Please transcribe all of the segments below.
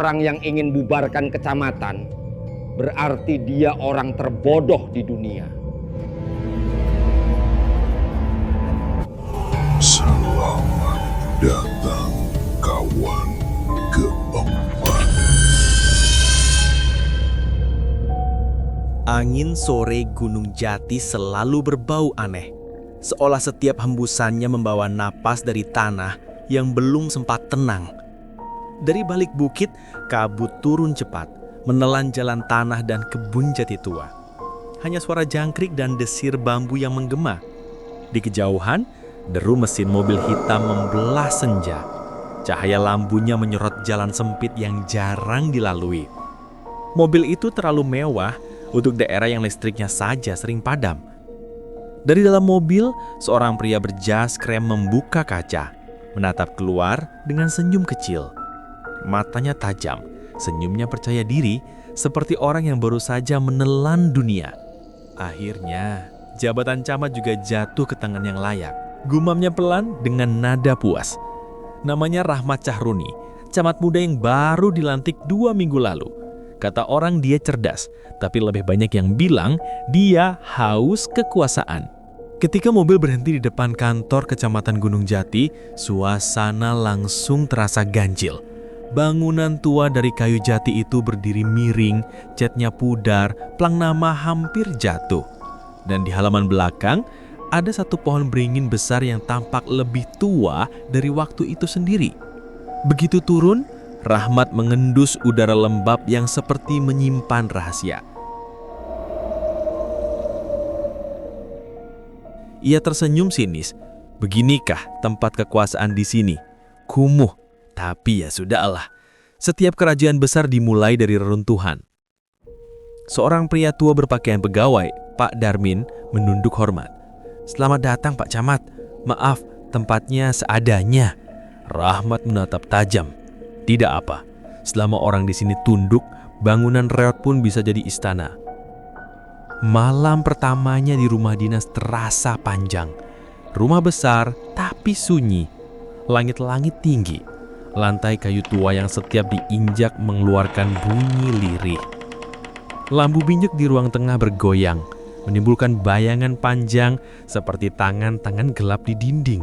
Orang yang ingin bubarkan kecamatan berarti dia orang terbodoh di dunia. Selamat datang kawan keempat. Angin sore Gunung Jati selalu berbau aneh, seolah setiap hembusannya membawa napas dari tanah yang belum sempat tenang. Dari balik bukit, kabut turun cepat, menelan jalan tanah dan kebun jati tua. Hanya suara jangkrik dan desir bambu yang menggema. Di kejauhan, deru mesin mobil hitam membelah senja. Cahaya lampunya menyorot jalan sempit yang jarang dilalui. Mobil itu terlalu mewah untuk daerah yang listriknya saja sering padam. Dari dalam mobil, seorang pria berjas krem membuka kaca, menatap keluar dengan senyum kecil. Matanya tajam, senyumnya percaya diri, seperti orang yang baru saja menelan dunia. Akhirnya, jabatan camat juga jatuh ke tangan yang layak. Gumamnya pelan dengan nada puas. Namanya Rahmat Cahruni, camat muda yang baru dilantik 2 minggu lalu. Kata orang dia cerdas, tapi lebih banyak yang bilang dia haus kekuasaan. Ketika mobil berhenti di depan kantor Kecamatan Gunung Jati, suasana langsung terasa ganjil. Bangunan tua dari kayu jati itu berdiri miring, catnya pudar, plang nama hampir jatuh. Dan di halaman belakang, ada satu pohon beringin besar yang tampak lebih tua dari waktu itu sendiri. Begitu turun, Rahmat mengendus udara lembab yang seperti menyimpan rahasia. Ia tersenyum sinis. Beginikah tempat kekuasaan di sini? Kumuh. Tapi ya sudahlah, setiap kerajaan besar dimulai dari reruntuhan. Seorang pria tua berpakaian pegawai, Pak Darmin, menunduk hormat. "Selamat datang Pak Camat, maaf tempatnya seadanya." Rahmat menatap tajam. "Tidak apa, selama orang di sini tunduk, bangunan reot pun bisa jadi istana." Malam pertamanya di rumah dinas terasa panjang. Rumah besar tapi sunyi, langit-langit tinggi. Lantai kayu tua yang setiap diinjak mengeluarkan bunyi lirih. Lampu minyak di ruang tengah bergoyang, menimbulkan bayangan panjang seperti tangan-tangan gelap di dinding.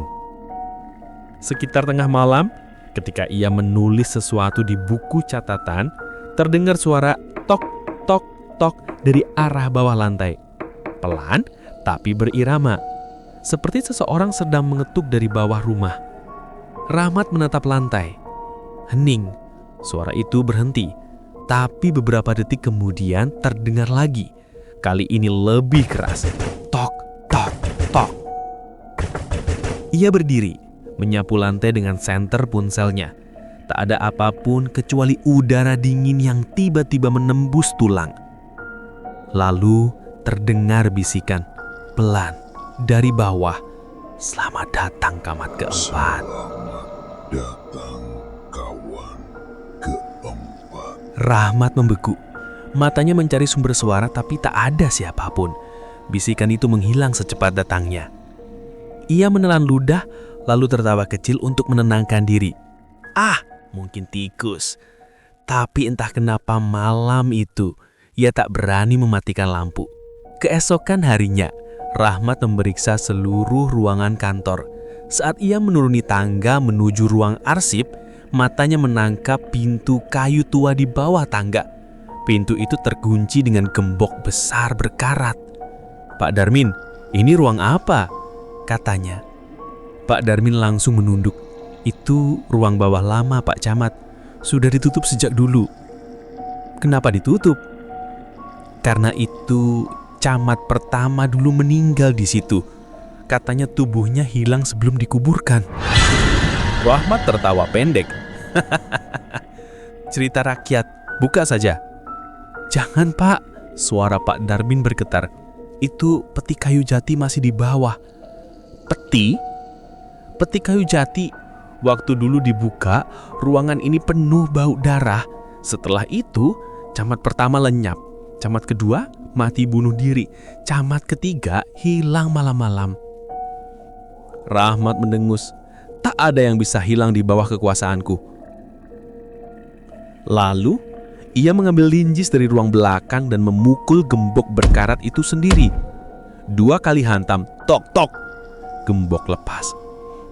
Sekitar tengah malam, ketika ia menulis sesuatu di buku catatan, terdengar suara tok, tok, tok dari arah bawah lantai. Pelan, tapi berirama. Seperti seseorang sedang mengetuk dari bawah rumah. Rahmat menatap lantai. Hening, suara itu berhenti. Tapi beberapa detik kemudian terdengar lagi. Kali ini lebih keras. Tok, tok, tok. Ia berdiri, menyapu lantai dengan senter ponselnya. Tak ada apapun kecuali udara dingin yang tiba-tiba menembus tulang. Lalu terdengar bisikan pelan dari bawah. "Selamat datang kamat keempat." Selamat datang kawan keempat. Rahmat membeku. Matanya mencari sumber suara tapi tak ada siapapun. Bisikan itu menghilang secepat datangnya. Ia menelan ludah lalu tertawa kecil untuk menenangkan diri. Mungkin tikus. Tapi entah kenapa malam itu ia tak berani mematikan lampu. Keesokan harinya, Rahmat memeriksa seluruh ruangan kantor. Saat ia menuruni tangga menuju ruang arsip, matanya menangkap pintu kayu tua di bawah tangga. Pintu itu terkunci dengan gembok besar berkarat. "Pak Darmin, ini ruang apa?" katanya. Pak Darmin langsung menunduk. "Itu ruang bawah lama Pak Camat. Sudah ditutup sejak dulu." "Kenapa ditutup?" "Karena itu camat pertama dulu meninggal di situ. Katanya tubuhnya hilang sebelum dikuburkan." Rahmat tertawa pendek. "Cerita rakyat, buka saja." "Jangan Pak," suara Pak Darmin bergetar. "Itu peti kayu jati masih di bawah." "Peti? Peti kayu jati. Waktu dulu dibuka, ruangan ini penuh bau darah. Setelah itu, camat pertama lenyap. Camat kedua mati bunuh diri. Camat ketiga hilang malam-malam." Rahmat mendengus. "Tak ada yang bisa hilang di bawah kekuasaanku." Lalu, ia mengambil linjis dari ruang belakang dan memukul gembok berkarat itu sendiri. 2 kali hantam, tok tok. Gembok lepas.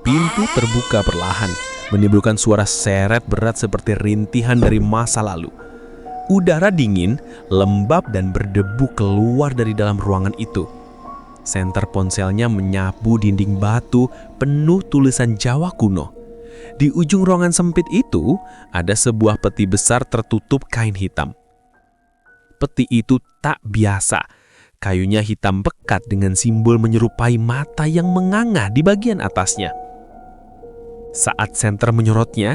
Pintu terbuka perlahan, menimbulkan suara seret berat seperti rintihan dari masa lalu. Udara dingin, lembab dan berdebu keluar dari dalam ruangan itu. Senter ponselnya menyapu dinding batu penuh tulisan Jawa kuno. Di ujung ruangan sempit itu, ada sebuah peti besar tertutup kain hitam. Peti itu tak biasa. Kayunya hitam pekat dengan simbol menyerupai mata yang menganga di bagian atasnya. Saat senter menyorotnya,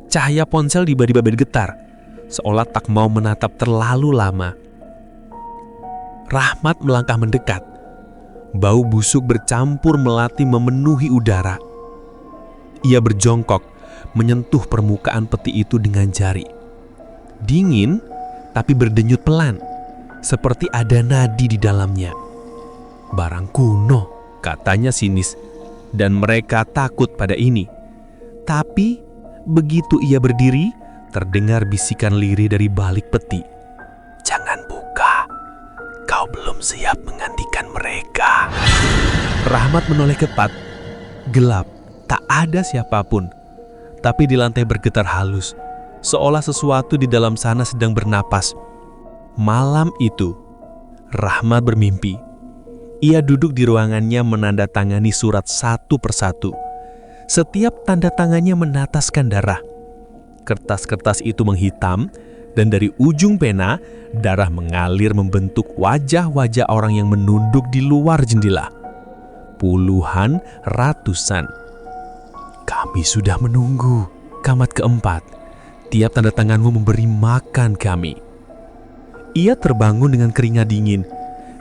cahaya ponsel tiba-tiba bergetar, seolah tak mau menatap terlalu lama. Rahmat melangkah mendekat. Bau busuk bercampur melati memenuhi udara. Ia berjongkok, menyentuh permukaan peti itu dengan jari. Dingin, tapi berdenyut pelan, seperti ada nadi di dalamnya. Barang kuno, katanya sinis, dan mereka takut pada ini. Tapi, begitu ia berdiri, terdengar bisikan lirih dari balik peti. "Jangan buka, kau belum siap menggantikan mereka." Rahmat menoleh ketat. Gelap, tak ada siapapun. Tapi di lantai bergetar halus, seolah sesuatu di dalam sana sedang bernapas. Malam itu, Rahmat bermimpi. Ia duduk di ruangannya menandatangani surat satu persatu. Setiap tanda tangannya menetaskan darah. Kertas-kertas itu menghitam, dan dari ujung pena, darah mengalir membentuk wajah-wajah orang yang menunduk di luar jendela. Puluhan, ratusan. "Kami sudah menunggu, Kamat keempat. Tiap tanda tanganmu memberi makan kami." Ia terbangun dengan keringat dingin.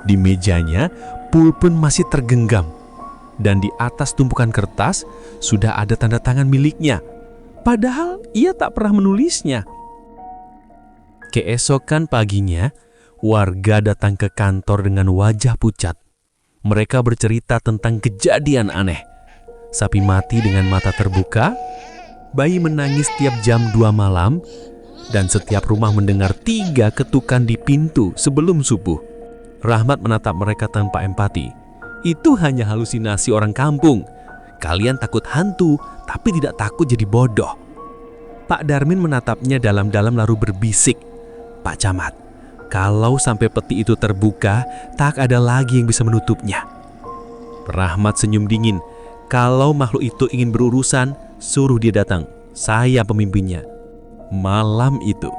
Di mejanya, pulpen masih tergenggam. Dan di atas tumpukan kertas, sudah ada tanda tangan miliknya. Padahal ia tak pernah menulisnya. Keesokan paginya, warga datang ke kantor dengan wajah pucat. Mereka bercerita tentang kejadian aneh. Sapi mati dengan mata terbuka, bayi menangis tiap jam 2 malam, dan setiap rumah mendengar 3 ketukan di pintu sebelum subuh. Rahmat menatap mereka tanpa empati. "Itu hanya halusinasi orang kampung. Kalian takut hantu, tapi tidak takut jadi bodoh." Pak Darmin menatapnya dalam-dalam lalu berbisik, "Pak Camat, kalau sampai peti itu terbuka, tak ada lagi yang bisa menutupnya." Rahmat senyum dingin. "Kalau makhluk itu ingin berurusan, suruh dia datang. Saya pemimpinnya." Malam itu,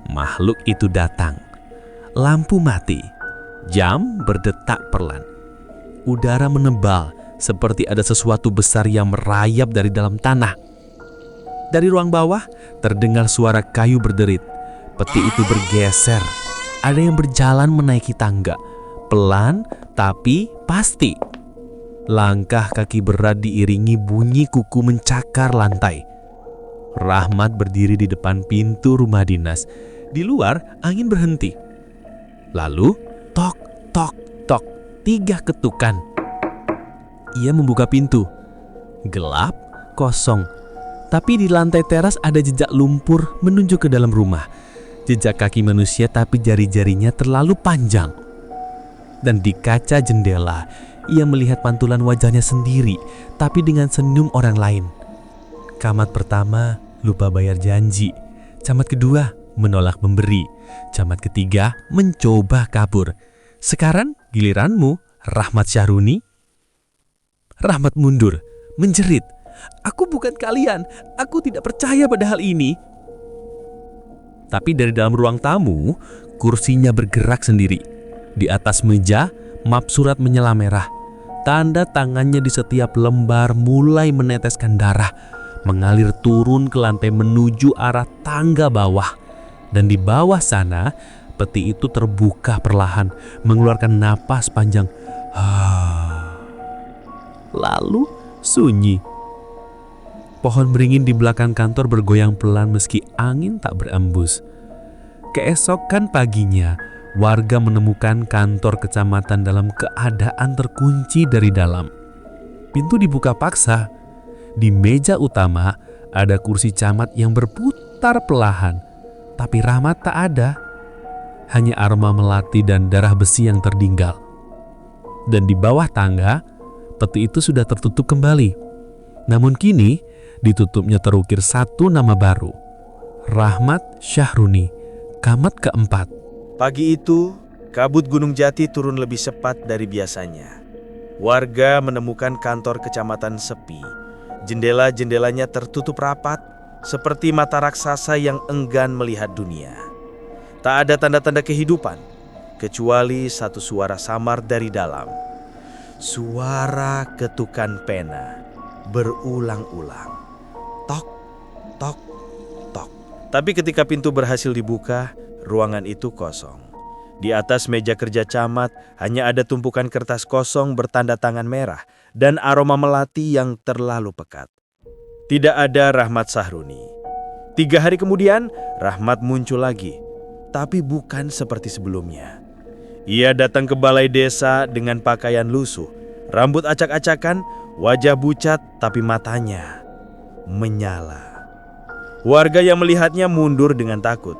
makhluk itu datang. Lampu mati, jam berdetak perlahan. Udara menebal, seperti ada sesuatu besar yang merayap dari dalam tanah. Dari ruang bawah, terdengar suara kayu berderit. Peti itu bergeser. Ada yang berjalan menaiki tangga. Pelan, tapi pasti. Langkah kaki berat diiringi bunyi kuku mencakar lantai. Rahmat berdiri di depan pintu rumah dinas. Di luar, angin berhenti. Lalu, tok, tok, tok, 3 ketukan. Ia membuka pintu. Gelap, kosong. Tapi di lantai teras ada jejak lumpur menunjuk ke dalam rumah. Jejak kaki manusia tapi jari-jarinya terlalu panjang. Dan di kaca jendela, ia melihat pantulan wajahnya sendiri, tapi dengan senyum orang lain. Camat pertama lupa bayar janji. Camat kedua menolak memberi. Camat ketiga mencoba kabur. Sekarang giliranmu, Rahmat Syahruni. Rahmat mundur, menjerit, "Aku bukan kalian, aku tidak percaya pada hal ini." Tapi dari dalam ruang tamu, kursinya bergerak sendiri. Di atas meja, map surat menyala merah. Tanda tangannya di setiap lembar mulai meneteskan darah, mengalir turun ke lantai menuju arah tangga bawah. Dan di bawah sana, peti itu terbuka perlahan, mengeluarkan napas panjang. Lalu sunyi. Pohon beringin di belakang kantor bergoyang pelan meski angin tak berembus. Keesokan paginya, warga menemukan kantor kecamatan dalam keadaan terkunci dari dalam. Pintu dibuka paksa. Di meja utama ada kursi camat yang berputar perlahan. tapi Rahmat tak ada. Hanya aroma melati dan darah besi yang tertinggal. Dan di bawah tangga, peti itu sudah tertutup kembali. Namun kini, ditutupnya terukir satu nama baru. Rahmat Syahruni, Camat keempat. Pagi itu, kabut Gunung Jati turun lebih cepat dari biasanya. Warga menemukan kantor kecamatan sepi. Jendela-jendelanya tertutup rapat, seperti mata raksasa yang enggan melihat dunia. Tak ada tanda-tanda kehidupan, kecuali satu suara samar dari dalam. Suara ketukan pena berulang-ulang. Tok, tok, tok. Tapi ketika pintu berhasil dibuka, ruangan itu kosong. Di atas meja kerja camat hanya ada tumpukan kertas kosong bertanda tangan merah dan aroma melati yang terlalu pekat. Tidak ada Rahmat Syahruni. 3 hari kemudian, Rahmat muncul lagi, tapi bukan seperti sebelumnya. Ia datang ke balai desa dengan pakaian lusuh, rambut acak-acakan, wajah bucat tapi matanya menyala. Warga yang melihatnya mundur dengan takut.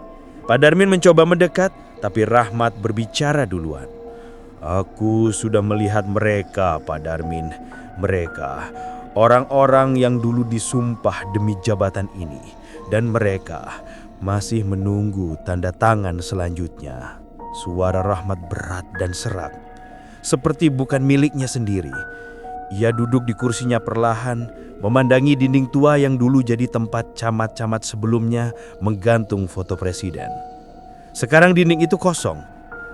Pak Darmin mencoba mendekat, tapi Rahmat berbicara duluan. Aku sudah melihat mereka, Pak Darmin. Mereka, orang-orang yang dulu disumpah demi jabatan ini. Dan mereka masih menunggu tanda tangan selanjutnya. Suara Rahmat berat dan serak, seperti bukan miliknya sendiri. Ia duduk di kursinya perlahan, memandangi dinding tua yang dulu jadi tempat camat-camat sebelumnya menggantung foto presiden. Sekarang dinding itu kosong,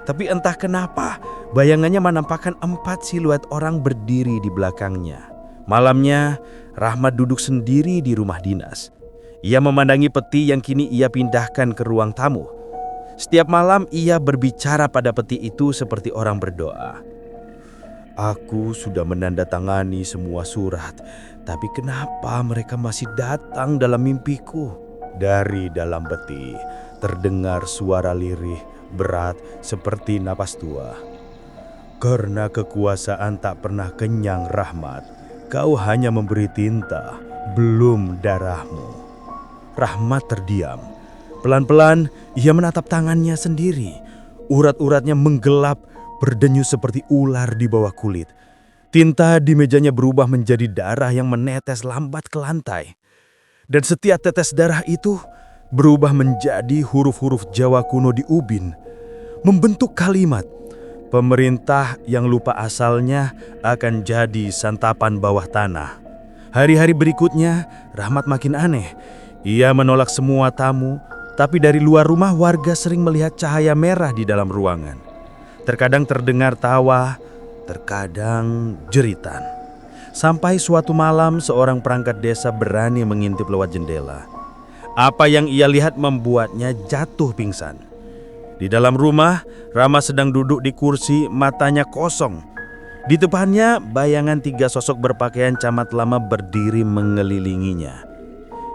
tapi entah kenapa bayangannya menampakkan 4 siluet orang berdiri di belakangnya. Malamnya, Rahmat duduk sendiri di rumah dinas. Ia memandangi peti yang kini ia pindahkan ke ruang tamu. Setiap malam ia berbicara pada peti itu seperti orang berdoa. Aku sudah menandatangani semua surat, tapi kenapa mereka masih datang dalam mimpiku? Dari dalam peti terdengar suara lirih berat seperti napas tua. Karena kekuasaan tak pernah kenyang, Rahmat, kau hanya memberi tinta, belum darahmu. Rahmat terdiam. Pelan-pelan ia menatap tangannya sendiri. Urat-uratnya menggelap, berdenyut seperti ular di bawah kulit. Tinta di mejanya berubah menjadi darah yang menetes lambat ke lantai. Dan setiap tetes darah itu berubah menjadi huruf-huruf Jawa kuno di ubin. Membentuk kalimat, pemerintah yang lupa asalnya akan jadi santapan bawah tanah. Hari-hari berikutnya, Rahmat makin aneh. Ia menolak semua tamu, tapi dari luar rumah warga sering melihat cahaya merah di dalam ruangan. Terkadang terdengar tawa, terkadang jeritan. Sampai suatu malam seorang perangkat desa berani mengintip lewat jendela. Apa yang ia lihat membuatnya jatuh pingsan. Di dalam rumah, Rama sedang duduk di kursi, matanya kosong. Di depannya, bayangan 3 sosok berpakaian camat lama berdiri mengelilinginya.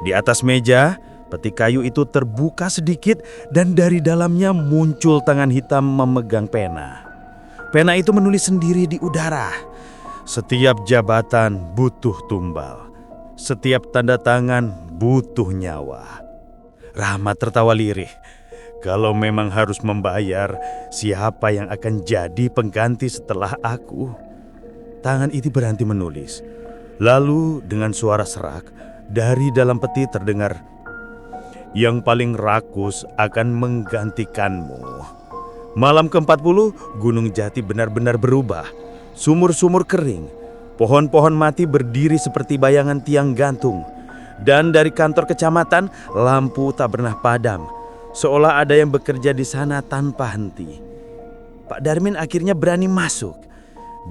Di atas meja, peti kayu itu terbuka sedikit dan dari dalamnya muncul tangan hitam memegang pena. Pena itu menulis sendiri di udara. Setiap jabatan butuh tumbal. Setiap tanda tangan butuh nyawa. Rahmat tertawa lirih. Kalau memang harus membayar, siapa yang akan jadi pengganti setelah aku? Tangan itu berhenti menulis. Lalu dengan suara serak, dari dalam peti terdengar, yang paling rakus akan menggantikanmu. Malam ke-40, Gunung Jati benar-benar berubah. Sumur-sumur kering, pohon-pohon mati berdiri seperti bayangan tiang gantung. Dan dari kantor kecamatan, lampu tak pernah padam. Seolah ada yang bekerja di sana tanpa henti. Pak Darmin akhirnya berani masuk.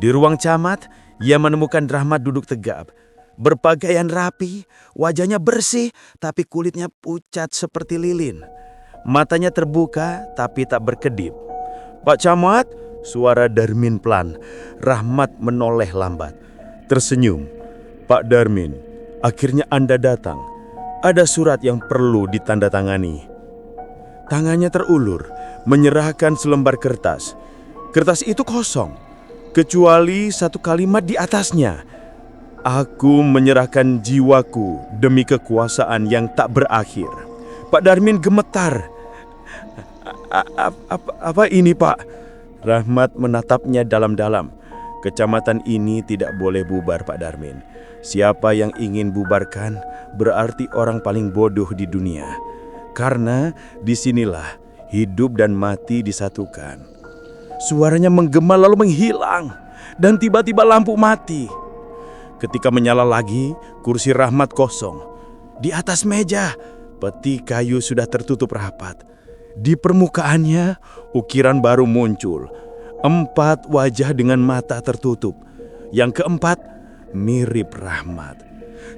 Di ruang camat, ia menemukan Rahmat duduk tegap. Berpakaian rapi, wajahnya bersih, tapi kulitnya pucat seperti lilin. Matanya terbuka, tapi tak berkedip. Pak Camat, suara Darmin pelan. Rahmat menoleh lambat. Tersenyum. Pak Darmin, akhirnya Anda datang. Ada surat yang perlu ditandatangani. Tangannya terulur, menyerahkan selembar kertas. Kertas itu kosong, kecuali satu kalimat di atasnya. Aku menyerahkan jiwaku demi kekuasaan yang tak berakhir. Pak Darmin gemetar. Apa ini, Pak? Rahmat menatapnya dalam-dalam. Kecamatan ini tidak boleh bubar, Pak Darmin. Siapa yang ingin bubarkan berarti orang paling bodoh di dunia. Karena disinilah hidup dan mati disatukan. Suaranya menggema lalu menghilang dan tiba-tiba lampu mati. Ketika menyala lagi, kursi Rahmat kosong. Di atas meja, peti kayu sudah tertutup rapat. Di permukaannya, ukiran baru muncul. 4 wajah dengan mata tertutup. Yang keempat, mirip Rahmat.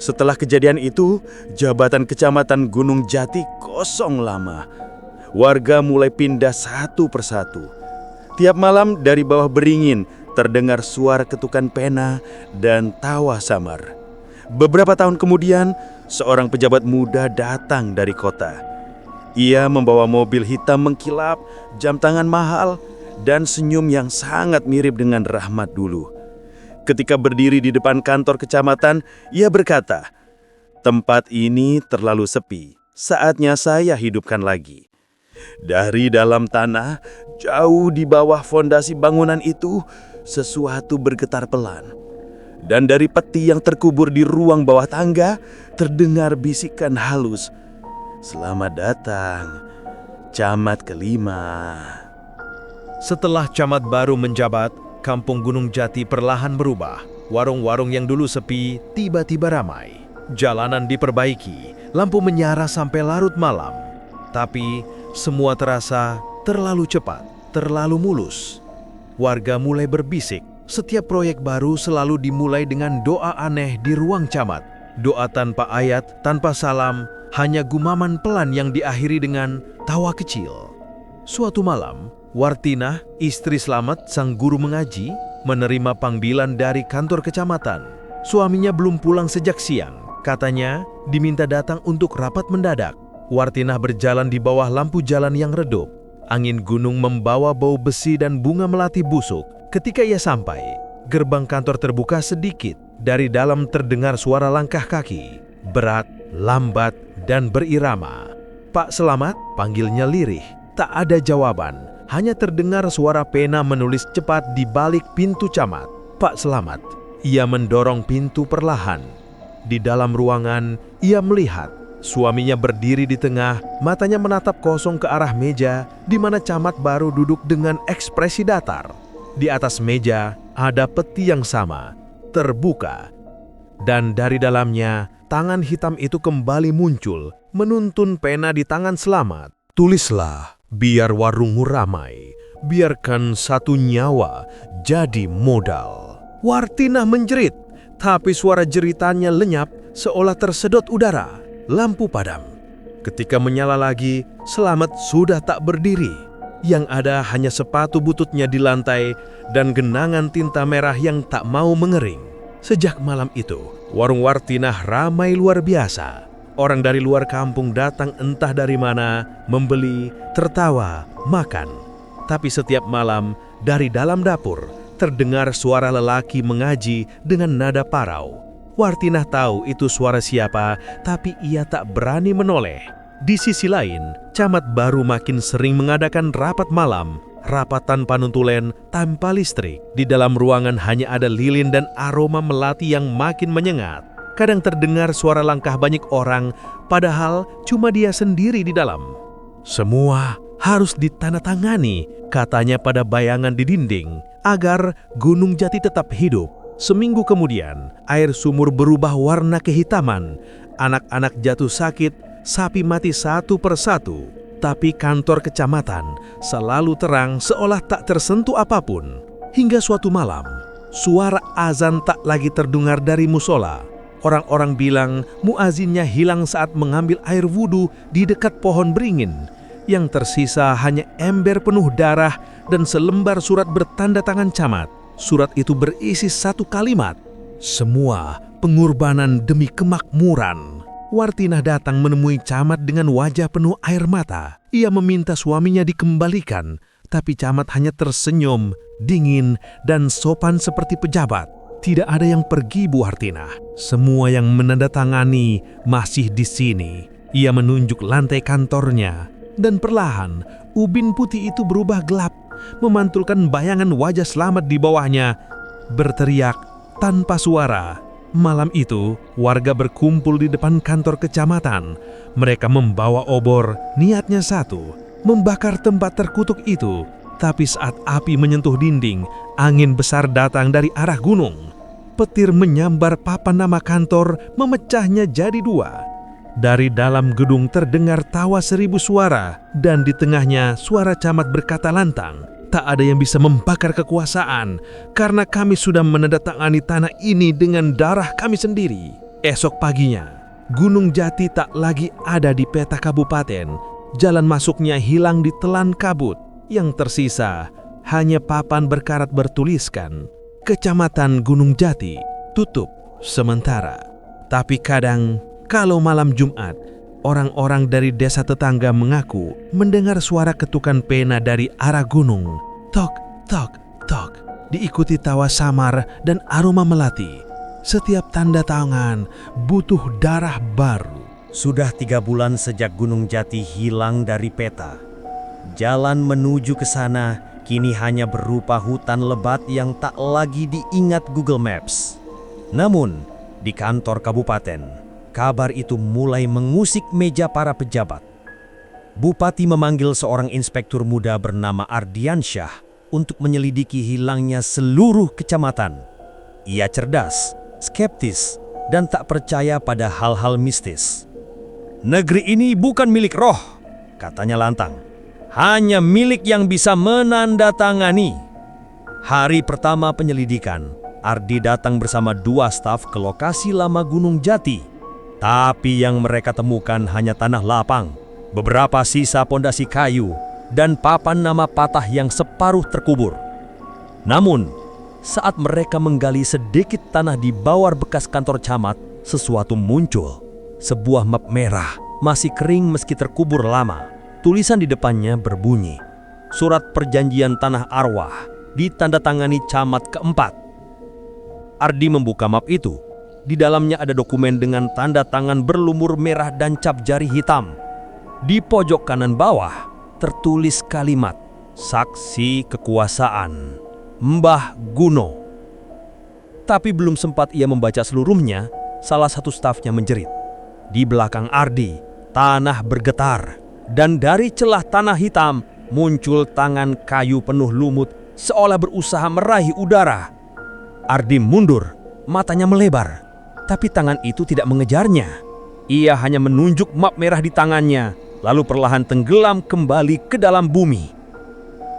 Setelah kejadian itu, jabatan Kecamatan Gunung Jati kosong lama. Warga mulai pindah satu persatu. Tiap malam dari bawah beringin terdengar suara ketukan pena dan tawa samar. Beberapa tahun kemudian, seorang pejabat muda datang dari kota. Ia membawa mobil hitam mengkilap, jam tangan mahal, dan senyum yang sangat mirip dengan Rahmat dulu. Ketika berdiri di depan kantor kecamatan, ia berkata, "Tempat ini terlalu sepi, saatnya saya hidupkan lagi." Dari dalam tanah, jauh di bawah fondasi bangunan itu, sesuatu bergetar pelan. Dan dari peti yang terkubur di ruang bawah tangga, terdengar bisikan halus, "Selamat datang, camat kelima." Setelah camat baru menjabat, kampung Gunung Jati perlahan berubah. Warung-warung yang dulu sepi tiba-tiba ramai. Jalanan diperbaiki, lampu menyala sampai larut malam. Tapi semua terasa terlalu cepat, terlalu mulus. Warga mulai berbisik. Setiap proyek baru selalu dimulai dengan doa aneh di ruang camat. Doa tanpa ayat, tanpa salam, hanya gumaman pelan yang diakhiri dengan tawa kecil. Suatu malam, Wartinah, istri Slamet, sang guru mengaji, menerima panggilan dari kantor kecamatan. Suaminya belum pulang sejak siang. Katanya diminta datang untuk rapat mendadak. Wartinah berjalan di bawah lampu jalan yang redup. Angin gunung membawa bau besi dan bunga melati busuk. Ketika ia sampai, gerbang kantor terbuka sedikit. Dari dalam terdengar suara langkah kaki. Berat, lambat, dan berirama. "Pak Selamat," panggilnya lirih. Tak ada jawaban. Hanya terdengar suara pena menulis cepat di balik pintu camat. "Pak Selamat." Ia mendorong pintu perlahan. Di dalam ruangan, ia melihat suaminya berdiri di tengah, matanya menatap kosong ke arah meja di mana camat baru duduk dengan ekspresi datar. Di atas meja ada peti yang sama, terbuka. Dan dari dalamnya, tangan hitam itu kembali muncul, menuntun pena di tangan Selamat. "Tulislah, biar warungmu ramai, biarkan satu nyawa jadi modal." Wartinah menjerit, tapi suara jeritannya lenyap seolah tersedot udara. Lampu padam. Ketika menyala lagi, Selamat sudah tak berdiri. Yang ada hanya sepatu bututnya di lantai dan genangan tinta merah yang tak mau mengering. Sejak malam itu, warung Wartinah ramai luar biasa. Orang dari luar kampung datang entah dari mana, membeli, tertawa, makan. Tapi setiap malam, dari dalam dapur, terdengar suara lelaki mengaji dengan nada parau. Wartinah tahu itu suara siapa, tapi ia tak berani menoleh. Di sisi lain, camat baru makin sering mengadakan rapat malam, rapat tanpa nuntulen, tanpa listrik. Di dalam ruangan hanya ada lilin dan aroma melati yang makin menyengat. Kadang terdengar suara langkah banyak orang, padahal cuma dia sendiri di dalam. "Semua harus ditandatangani," katanya pada bayangan di dinding, agar Gunung Jati tetap hidup. Seminggu kemudian, air sumur berubah warna kehitaman. Anak-anak jatuh sakit, sapi mati satu persatu. Tapi kantor kecamatan selalu terang seolah tak tersentuh apapun. Hingga suatu malam, suara azan tak lagi terdengar dari musola. Orang-orang bilang muazinnya hilang saat mengambil air wudhu di dekat pohon beringin. Yang tersisa hanya ember penuh darah dan selembar surat bertanda tangan camat. Surat itu berisi satu kalimat, "Semua pengorbanan demi kemakmuran." Wartinah datang menemui camat dengan wajah penuh air mata. Ia meminta suaminya dikembalikan, tapi camat hanya tersenyum, dingin, dan sopan seperti pejabat. Tidak ada yang pergi, Bu Wartinah. Semua yang menandatangani masih di sini. Ia menunjuk lantai kantornya, dan perlahan ubin putih itu berubah gelap, memantulkan bayangan wajah Slamet di bawahnya, berteriak tanpa suara. Malam itu, warga berkumpul di depan kantor kecamatan. Mereka membawa obor, niatnya satu, membakar tempat terkutuk itu. Tapi saat api menyentuh dinding, angin besar datang dari arah gunung. Petir menyambar papan nama kantor, memecahnya jadi dua. Dari dalam gedung terdengar tawa 1000 suara, dan di tengahnya suara camat berkata lantang, "Tak ada yang bisa membakar kekuasaan, karena kami sudah menandatangani tanah ini dengan darah kami sendiri." Esok paginya, Gunung Jati tak lagi ada di peta kabupaten. Jalan masuknya hilang ditelan kabut. Yang tersisa hanya papan berkarat bertuliskan, "Kecamatan Gunung Jati tutup sementara." Tapi kadang, kalau malam Jumat, orang-orang dari desa tetangga mengaku mendengar suara ketukan pena dari arah gunung. Tok, tok, tok. Diikuti tawa samar dan aroma melati. Setiap tanda tangan butuh darah baru. Sudah 3 bulan sejak Gunung Jati hilang dari peta. Jalan menuju ke sana kini hanya berupa hutan lebat yang tak lagi diingat Google Maps. Namun, di kantor kabupaten, kabar itu mulai mengusik meja para pejabat. Bupati memanggil seorang inspektur muda bernama Ardiansyah untuk menyelidiki hilangnya seluruh kecamatan. Ia cerdas, skeptis, dan tak percaya pada hal-hal mistis. "Negeri ini bukan milik roh," katanya lantang. "Hanya milik yang bisa menandatangani." Hari pertama penyelidikan, Ardi datang bersama 2 staf ke lokasi lama Gunung Jati. Tapi yang mereka temukan hanya tanah lapang, beberapa sisa pondasi kayu, dan papan nama patah yang separuh terkubur. Namun, saat mereka menggali sedikit tanah di bawah bekas kantor camat, sesuatu muncul. Sebuah map merah, masih kering meski terkubur lama. Tulisan di depannya berbunyi, "Surat perjanjian tanah arwah, ditandatangani camat keempat." Ardi membuka map itu. Di dalamnya ada dokumen dengan tanda tangan berlumur merah dan cap jari hitam. Di pojok kanan bawah tertulis kalimat, "Saksi kekuasaan Mbah Guno." Tapi belum sempat ia membaca seluruhnya, salah satu stafnya menjerit. Di belakang Ardi, tanah bergetar. Dan dari celah tanah hitam muncul tangan kayu penuh lumut seolah berusaha meraih udara. Ardi mundur, matanya melebar. Tapi tangan itu tidak mengejarnya. Ia hanya menunjuk map merah di tangannya, lalu perlahan tenggelam kembali ke dalam bumi.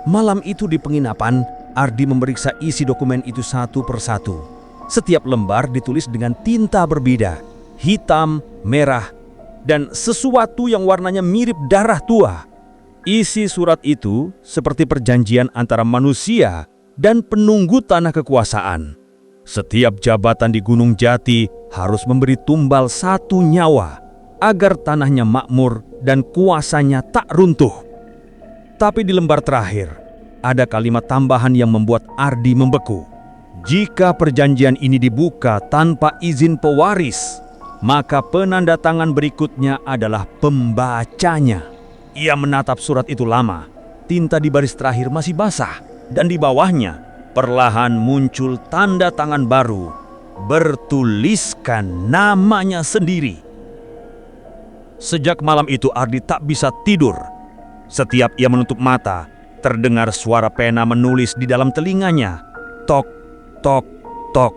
Malam itu di penginapan, Ardi memeriksa isi dokumen itu satu persatu. Setiap lembar ditulis dengan tinta berbeda, hitam, merah, dan sesuatu yang warnanya mirip darah tua. Isi surat itu seperti perjanjian antara manusia dan penunggu tanah kekuasaan. Setiap jabatan di Gunung Jati harus memberi tumbal 1 nyawa agar tanahnya makmur dan kuasanya tak runtuh. Tapi di lembar terakhir, ada kalimat tambahan yang membuat Ardi membeku. Jika perjanjian ini dibuka tanpa izin pewaris, maka penandatangan berikutnya adalah pembacanya. Ia menatap surat itu lama. Tinta di baris terakhir masih basah, dan di bawahnya perlahan muncul tanda tangan baru, bertuliskan namanya sendiri. Sejak malam itu Ardi tak bisa tidur. Setiap ia menutup mata, terdengar suara pena menulis di dalam telinganya. Tok, tok, tok.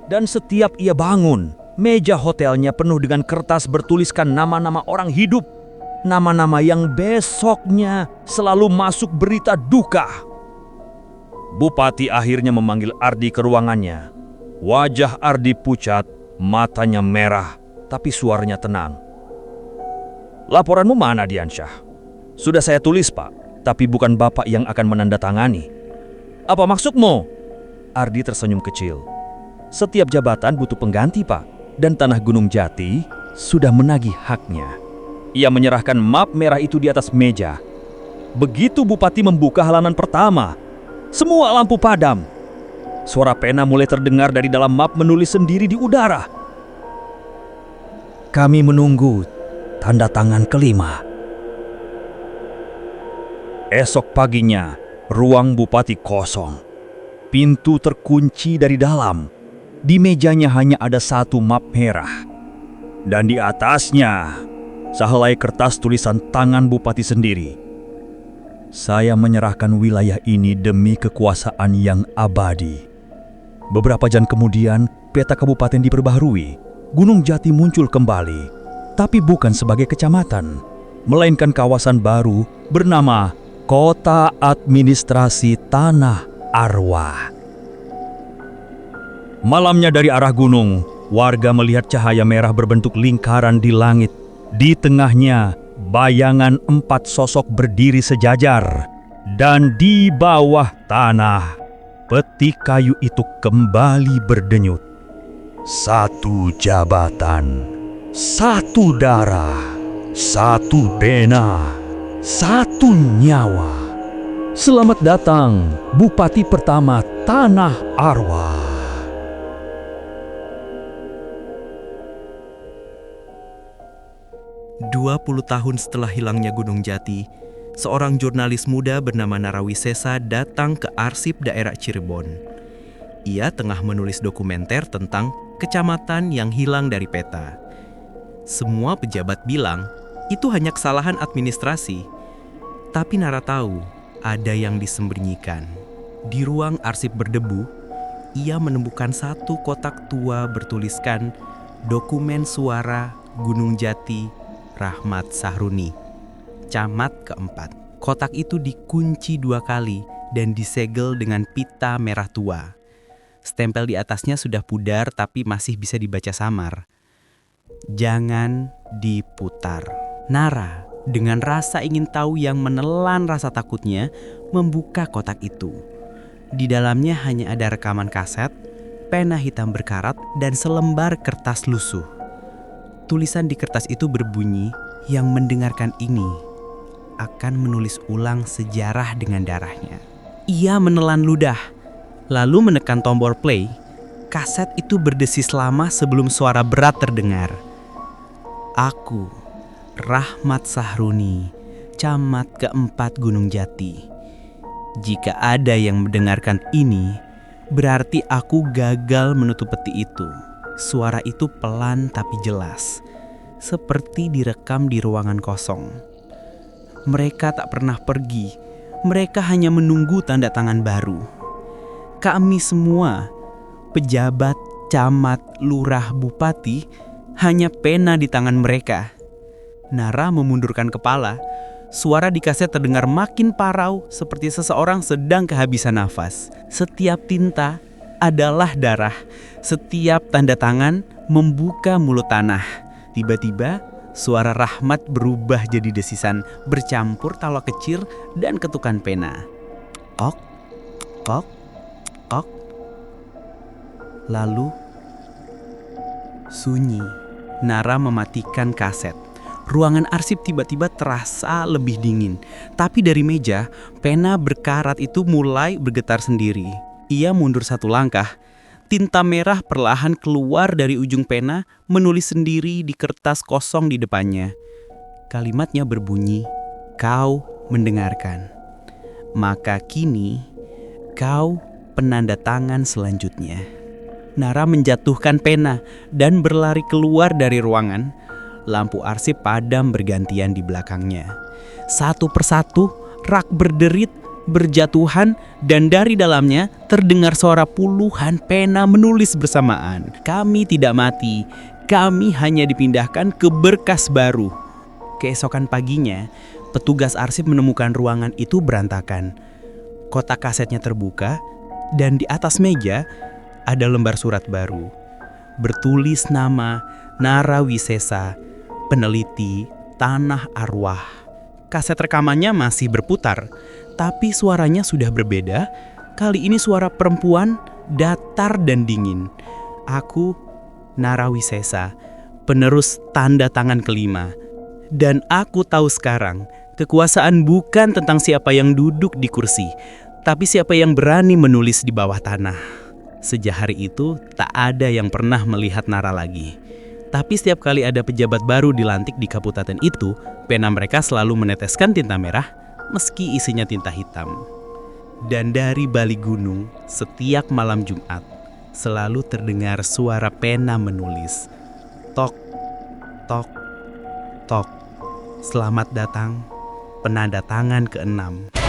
Dan setiap ia bangun, meja hotelnya penuh dengan kertas bertuliskan nama-nama orang hidup. Nama-nama yang besoknya selalu masuk berita duka. Bupati akhirnya memanggil Ardi ke ruangannya. Wajah Ardi pucat, matanya merah, tapi suaranya tenang. "Laporanmu mana, Diansyah?" "Sudah saya tulis, Pak, tapi bukan Bapak yang akan menandatangani." "Apa maksudmu?" Ardi tersenyum kecil. "Setiap jabatan butuh pengganti, Pak. Dan tanah Gunung Jati sudah menagih haknya." Ia menyerahkan map merah itu di atas meja. Begitu Bupati membuka halaman pertama, semua lampu padam. Suara pena mulai terdengar dari dalam map menulis sendiri di udara. "Kami menunggu tanda tangan kelima." Esok paginya, ruang bupati kosong. Pintu terkunci dari dalam. Di mejanya hanya ada satu map merah. Dan di atasnya, sehelai kertas tulisan tangan bupati sendiri. Saya menyerahkan wilayah ini demi kekuasaan yang abadi. Beberapa jam kemudian, peta kabupaten diperbaharui. Gunung Jati muncul kembali, tapi bukan sebagai kecamatan, melainkan kawasan baru bernama Kota Administrasi Tanah Arwah. Malamnya dari arah gunung, warga melihat cahaya merah berbentuk lingkaran di langit. Di tengahnya, bayangan 4 sosok berdiri sejajar. Dan di bawah tanah, peti kayu itu kembali berdenyut. 1 jabatan, 1 darah, 1 pena, 1 nyawa. Selamat datang, Bupati pertama Tanah Arwah. Dua 20 tahun setelah hilangnya Gunung Jati, seorang jurnalis muda bernama Narawisesa datang ke arsip daerah Cirebon. Ia tengah menulis dokumenter tentang kecamatan yang hilang dari peta. Semua pejabat bilang itu hanya kesalahan administrasi. Tapi Nara tahu ada yang disembunyikan. Di ruang arsip berdebu, ia menemukan satu kotak tua bertuliskan Dokumen Suara Gunung Jati Rahmat Sahruni, camat keempat. Kotak itu dikunci 2 kali dan disegel dengan pita merah tua. Stempel di atasnya sudah pudar tapi masih bisa dibaca samar. Jangan diputar. Nara, dengan rasa ingin tahu yang menelan rasa takutnya, membuka kotak itu. Di dalamnya hanya ada rekaman kaset, pena hitam berkarat, dan selembar kertas lusuh. Tulisan di kertas itu berbunyi, yang mendengarkan ini akan menulis ulang sejarah dengan darahnya. Ia menelan ludah, lalu menekan tombol play. Kaset itu berdesis lama sebelum suara berat terdengar. Aku, Rahmat Sahruni, camat keempat Gunung Jati. Jika ada yang mendengarkan ini, berarti aku gagal menutup peti itu. Suara itu pelan tapi jelas, seperti direkam di ruangan kosong. Mereka tak pernah pergi, mereka hanya menunggu tanda tangan baru. Kami semua, pejabat, camat, lurah, bupati, hanya pena di tangan mereka. Nara memundurkan kepala. Suara di kaset terdengar makin parau, seperti seseorang sedang kehabisan nafas. Setiap tinta adalah darah. Setiap tanda tangan membuka mulut tanah. Tiba-tiba suara Rahmat berubah jadi desisan, bercampur tawa kecil dan ketukan pena. Ok, ok, ok. Lalu sunyi. Nara mematikan kaset. Ruangan arsip tiba-tiba terasa lebih dingin. Tapi dari meja, pena berkarat itu mulai bergetar sendiri. Ia mundur 1 langkah. Tinta merah perlahan keluar dari ujung pena, menulis sendiri di kertas kosong di depannya. Kalimatnya berbunyi, "Kau mendengarkan. Maka kini, kau penanda tangan selanjutnya." Nara menjatuhkan pena dan berlari keluar dari ruangan. Lampu arsip padam bergantian di belakangnya. Satu persatu, rak berderit, berjatuhan, dan dari dalamnya terdengar suara puluhan pena menulis bersamaan. Kami tidak mati, kami hanya dipindahkan ke berkas baru. Keesokan paginya, petugas arsip menemukan ruangan itu berantakan. Kotak kasetnya terbuka, dan di atas meja ada lembar surat baru. Bertulis nama Narawisesa, peneliti Tanah Arwah. Kaset rekamannya masih berputar, tapi suaranya sudah berbeda. Kali ini suara perempuan, datar dan dingin. Aku, Narawisesa, penerus tanda tangan kelima. Dan aku tahu sekarang, kekuasaan bukan tentang siapa yang duduk di kursi, tapi siapa yang berani menulis di bawah tanah. Sejak hari itu, tak ada yang pernah melihat Nara lagi. Tapi setiap kali ada pejabat baru dilantik di kabupaten itu, pena mereka selalu meneteskan tinta merah meski isinya tinta hitam. Dan dari balik gunung, setiap malam Jumat, selalu terdengar suara pena menulis. Tok, tok, tok. Selamat datang, penanda tangan ke-6.